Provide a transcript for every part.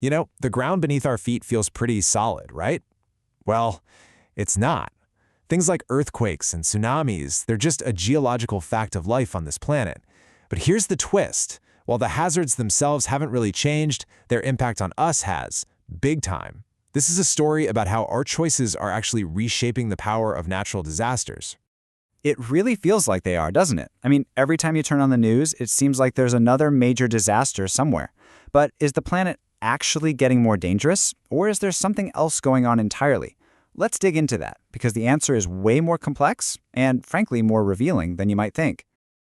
The ground beneath our feet feels pretty solid, right? Well, it's not. Things like earthquakes and tsunamis, they're just a geological fact of life on this planet. But here's the twist. While the hazards themselves haven't really changed, their impact on us has, big time. This is a story about how our choices are actually reshaping the power of natural disasters. It really feels like they are, doesn't it? I mean, every time you turn on the news, it seems like there's another major disaster somewhere. But is the planet actually getting more dangerous, or is there something else going on entirely? Let's dig into that, because the answer is way more complex and, frankly, more revealing than you might think.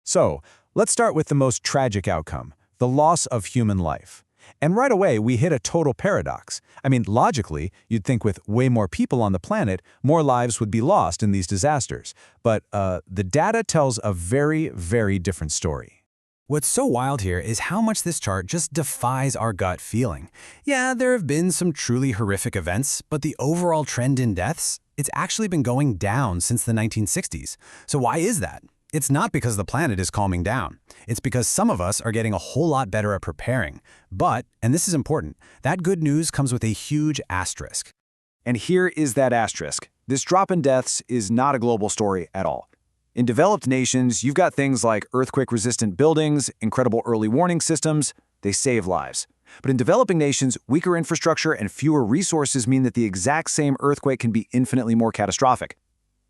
So, let's start with the most tragic outcome, the loss of human life. And right away, we hit a total paradox. I mean, logically, you'd think with way more people on the planet, more lives would be lost in these disasters. But the data tells a very, very different story. What's so wild here is how much this chart just defies our gut feeling. Yeah, there have been some truly horrific events, but the overall trend in deaths, it's actually been going down since the 1960s. So why is that? It's not because the planet is calming down. It's because some of us are getting a whole lot better at preparing. But, and this is important, that good news comes with a huge asterisk. And here is that asterisk. This drop in deaths is not a global story at all. In developed nations, you've got things like earthquake-resistant buildings, incredible early warning systems. They save lives. But in developing nations, weaker infrastructure and fewer resources mean that the exact same earthquake can be infinitely more catastrophic.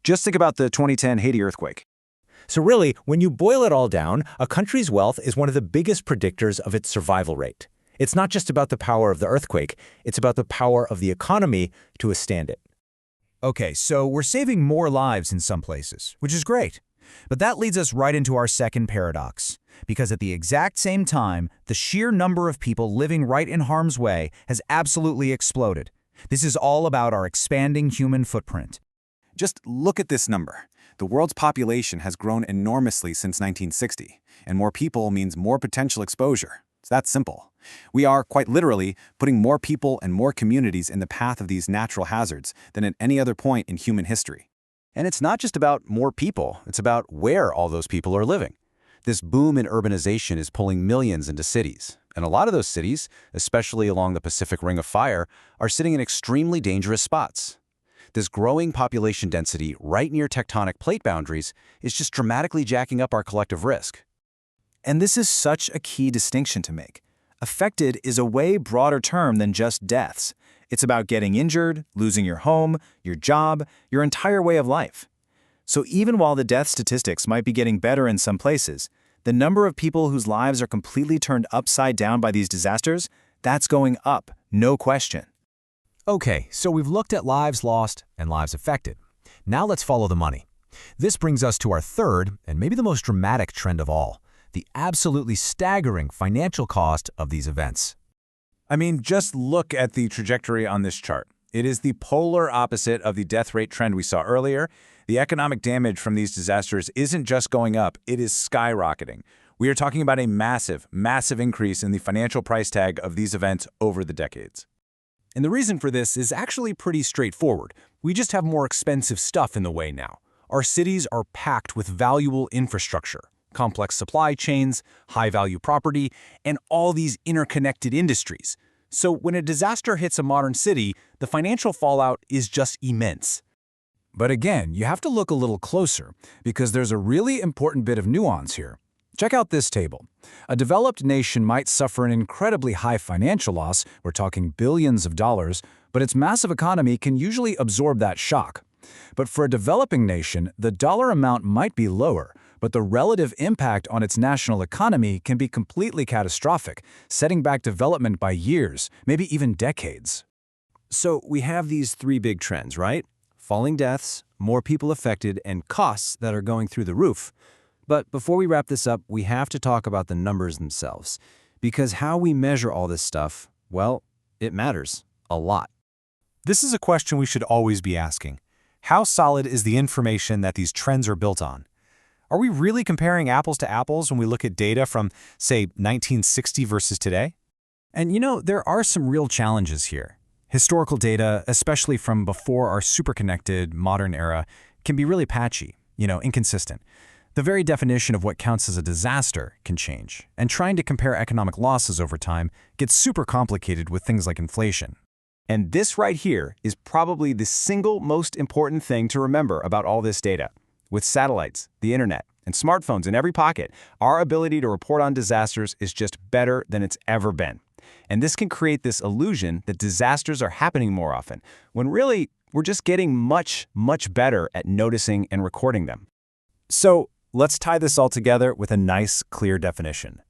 Just think about the 2010 Haiti earthquake. So really, when you boil it all down, a country's wealth is one of the biggest predictors of its survival rate. It's not just about the power of the earthquake, it's about the power of the economy to withstand it. Okay, so we're saving more lives in some places, which is great. But that leads us right into our second paradox. Because at the exact same time, the sheer number of people living right in harm's way has absolutely exploded. This is all about our expanding human footprint. Just look at this number. The world's population has grown enormously since 1960, and more people means more potential exposure. It's that simple. We are, quite literally, putting more people and more communities in the path of these natural hazards than at any other point in human history. And it's not just about more people, it's about where all those people are living. This boom in urbanization is pulling millions into cities. And a lot of those cities, especially along the Pacific Ring of Fire, are sitting in extremely dangerous spots. This growing population density right near tectonic plate boundaries is just dramatically jacking up our collective risk. And this is such a key distinction to make. Affected is a way broader term than just deaths. It's about getting injured, losing your home, your job, your entire way of life. So even while the death statistics might be getting better in some places, the number of people whose lives are completely turned upside down by these disasters, that's going up, no question. Okay, so we've looked at lives lost and lives affected. Now let's follow the money. This brings us to our third, and maybe the most dramatic trend of all, the absolutely staggering financial cost of these events. I mean, just look at the trajectory on this chart. It is the polar opposite of the death rate trend we saw earlier. The economic damage from these disasters isn't just going up, it is skyrocketing. We are talking about a massive, massive increase in the financial price tag of these events over the decades. And the reason for this is actually pretty straightforward. We just have more expensive stuff in the way now. Our cities are packed with valuable infrastructure, complex supply chains, high-value property, and all these interconnected industries. So when a disaster hits a modern city, the financial fallout is just immense. But again, you have to look a little closer, because there's a really important bit of nuance here. Check out this table. A developed nation might suffer an incredibly high financial loss, we're talking billions of dollars, but its massive economy can usually absorb that shock. But for a developing nation, the dollar amount might be lower, but the relative impact on its national economy can be completely catastrophic, setting back development by years, maybe even decades. So we have these three big trends, right? Falling deaths, more people affected, and costs that are going through the roof. But before we wrap this up, we have to talk about the numbers themselves. Because how we measure all this stuff, well, it matters a lot. This is a question we should always be asking. How solid is the information that these trends are built on? Are we really comparing apples to apples when we look at data from, say, 1960 versus today? And there are some real challenges here. Historical data, especially from before our superconnected modern era, can be really patchy, inconsistent. The very definition of what counts as a disaster can change, and trying to compare economic losses over time gets super complicated with things like inflation. And this right here is probably the single most important thing to remember about all this data. With satellites, the internet, and smartphones in every pocket, our ability to report on disasters is just better than it's ever been. And this can create this illusion that disasters are happening more often, when really, we're just getting much, much better at noticing and recording them. So, let's tie this all together with a nice, clear definition.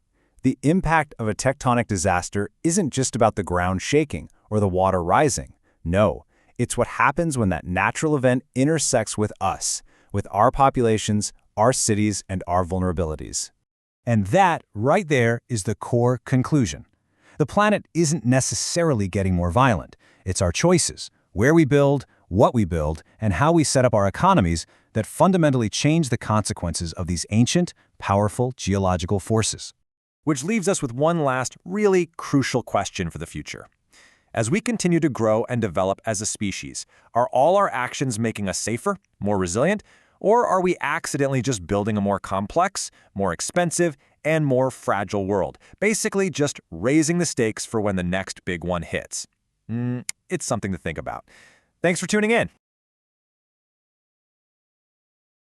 The impact of a tectonic disaster isn't just about the ground shaking or the water rising. No, it's what happens when that natural event intersects with us, with our populations, our cities, and our vulnerabilities. And that, right there, is the core conclusion. The planet isn't necessarily getting more violent. It's our choices, where we build, what we build, and how we set up our economies that fundamentally change the consequences of these ancient, powerful geological forces. Which leaves us with one last, really crucial question for the future. As we continue to grow and develop as a species, are all our actions making us safer, more resilient, or are we accidentally just building a more complex, more expensive, and more fragile world, basically just raising the stakes for when the next big one hits? It's something to think about. Thanks for tuning in.